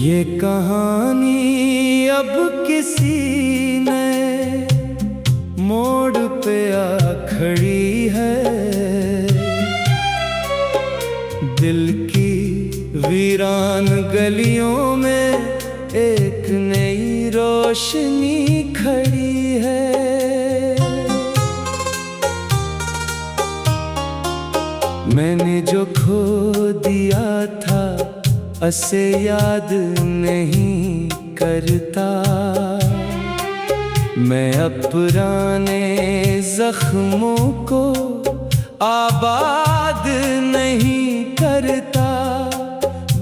ये कहानी अब किसी नए मोड़ पे आ खड़ी है। दिल की वीरान गलियों में एक नई रोशनी खड़ी है। मैंने जो खो दिया था उसे याद नहीं करता। मैं अब पुराने जख्मों को आबाद नहीं करता।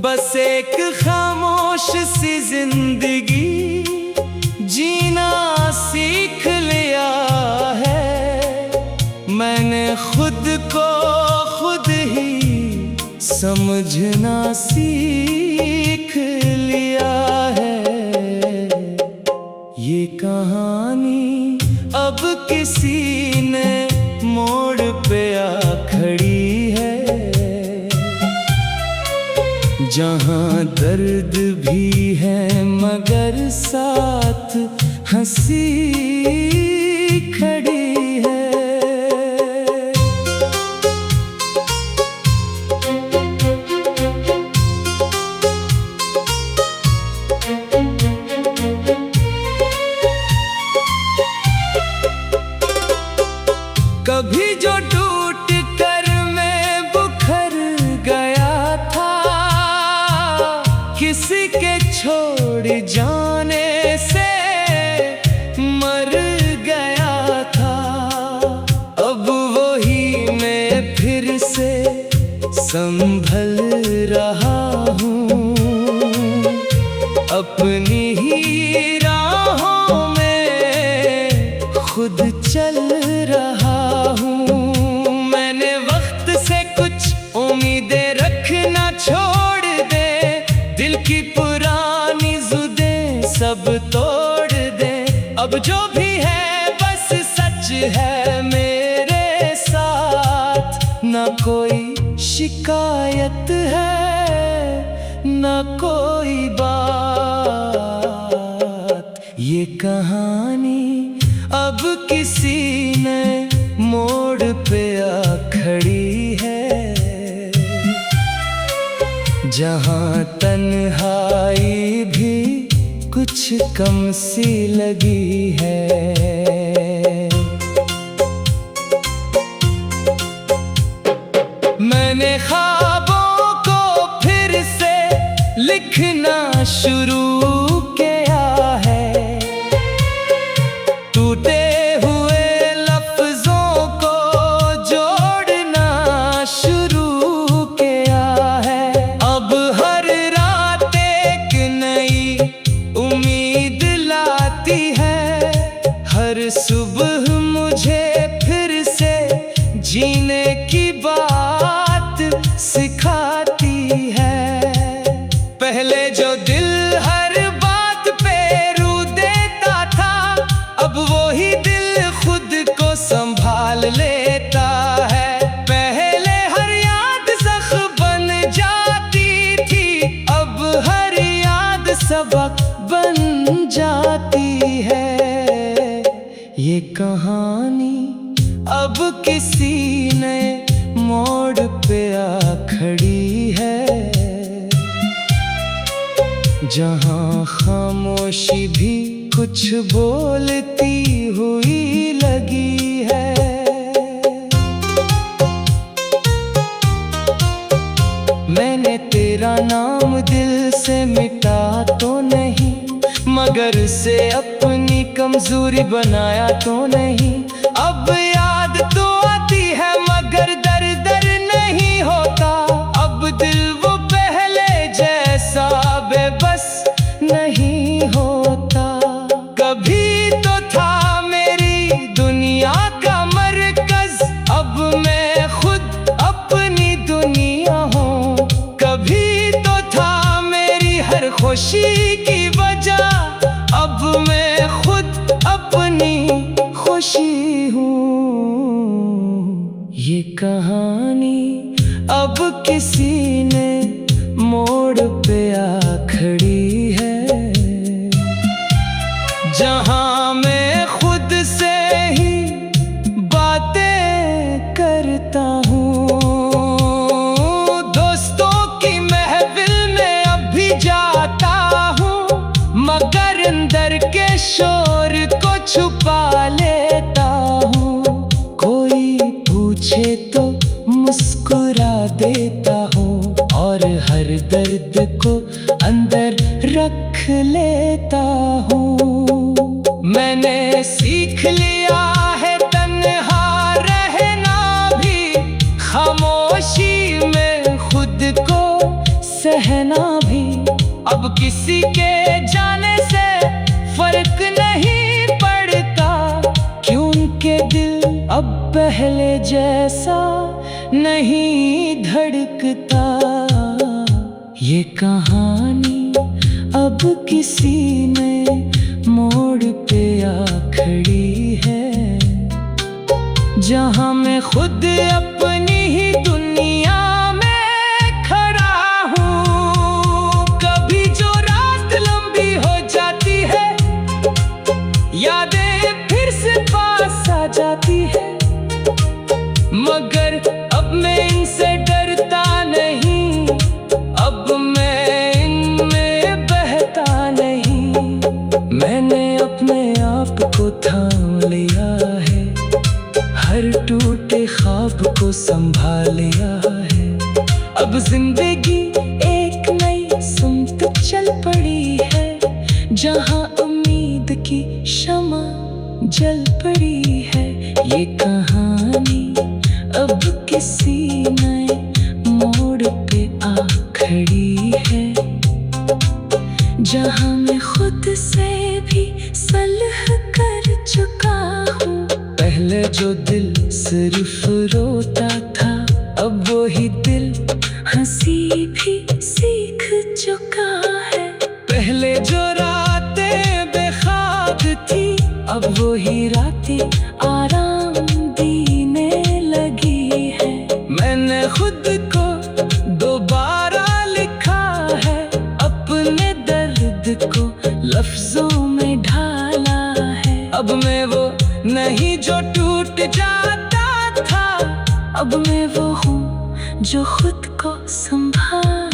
बस एक खामोश सी जिंदगी जीना सीख लिया है। मैंने खुद को खुद ही समझना सीख लिया है। ये कहानी अब किसी ने मोड़ पे आ खड़ी है। जहाँ दर्द भी है मगर साथ हंसी खड़ी है। कभी जो टूट कर मैं बुखर गया था, किसी के छोड़ जाने से मर गया था। अब वही मैं फिर से संभल रहा हूँ। अपनी ही राहों में खुद चल रहा हूँ। मैंने वक्त से कुछ उम्मीदें रखना छोड़ दे। दिल की पुरानी जुदें सब तोड़ दे। अब जो भी है बस सच है मेरे साथ। ना कोई शिकायत है ना कोई बात। ये कहानी अब किसी ने मोड़ पे आ खड़ी है। जहाँ तन्हाई भी कुछ कम सी लगी है। मैंने ख्वाबों को फिर से लिखना शुरू किया है। टूटे हुए लफ्जों को जोड़ना शुरू किया है। अब हर रात एक नई उम्मीद लाती है। हर सुबह मुझे फिर से जीने की बात सिखाती है। पहले जो दिल हर बात पे रू देता था, अब वही दिल खुद को संभाल लेता है। पहले हर याद ज़ख्म बन जाती थी, अब हर याद सबक बन जाती है। ये कहानी अब किसी नए मोड़ पे आ खड़ी है। जहाँ खामोशी भी कुछ बोलती हुई लगी है। मैंने तेरा नाम दिल से मिटा तो नहीं, मगर उसे अपनी कमजोरी बनाया तो नहीं। अब याद तो आती है मगर दर्द नहीं होता। अब दिल वो पहले जैसा बेबस नहीं होता। कभी तो था मेरी दुनिया का मरकज, अब मैं खुद अपनी दुनिया हूँ। कभी तो था मेरी हर खुशी की वजह, अब मैं खुद अपनी खुशी हूँ। ये कहानी अब किसी ने मोड़ पे आ खड़ी मगर अंदर के शोर को छुपा लेता हूँ। कोई पूछे तो मुस्कुरा देता हूँ और हर दर्द को अंदर रख लेता हूँ। मैंने सीख लिया है तन्हा रहना भी, खामोशी में खुद को सहना भी। अब किसी के जाने से फर्क नहीं पड़ता, क्यों उनके दिल अब पहले जैसा नहीं धड़कता। ये कहानी अब किसी ने मोड़ पे आ खड़ी है, जहां मैं खुद अपनी ही दुनिया में खड़ा हूँ। कभी जो रात लंबी हो जाती है, यादें फिर से पास आ जाती है, मगर अब मैं इनसे डरता नहीं, अब मैं इनमें बहता नहीं। मैंने अपने आप को थाम लिया है, हर टूटे ख्वाब को संभाल लिया है। अब जिंदगी एक नई सुमत चल पड़ी है, जहां उम्मीद की शमा जल पड़ी है। ये कहानी अब किसी नए मोड़ पे आ खड़ी है, जहां मैं खुद से भी सलह कर चुका हूँ। पहले जो दिल सिर्फ रोता था, अब वही दिल हंसी भी सीख चुका है। पहले जो रातें बेख्वाब थी, अब वही रातें आराम देने लगी है। मैंने खुद को दोबारा लिखा है, अपने दर्द को लफ्जों में ढाला है। अब मैं वो नहीं जो टूट जाता था, अब मैं वो हूँ जो खुद को संभाल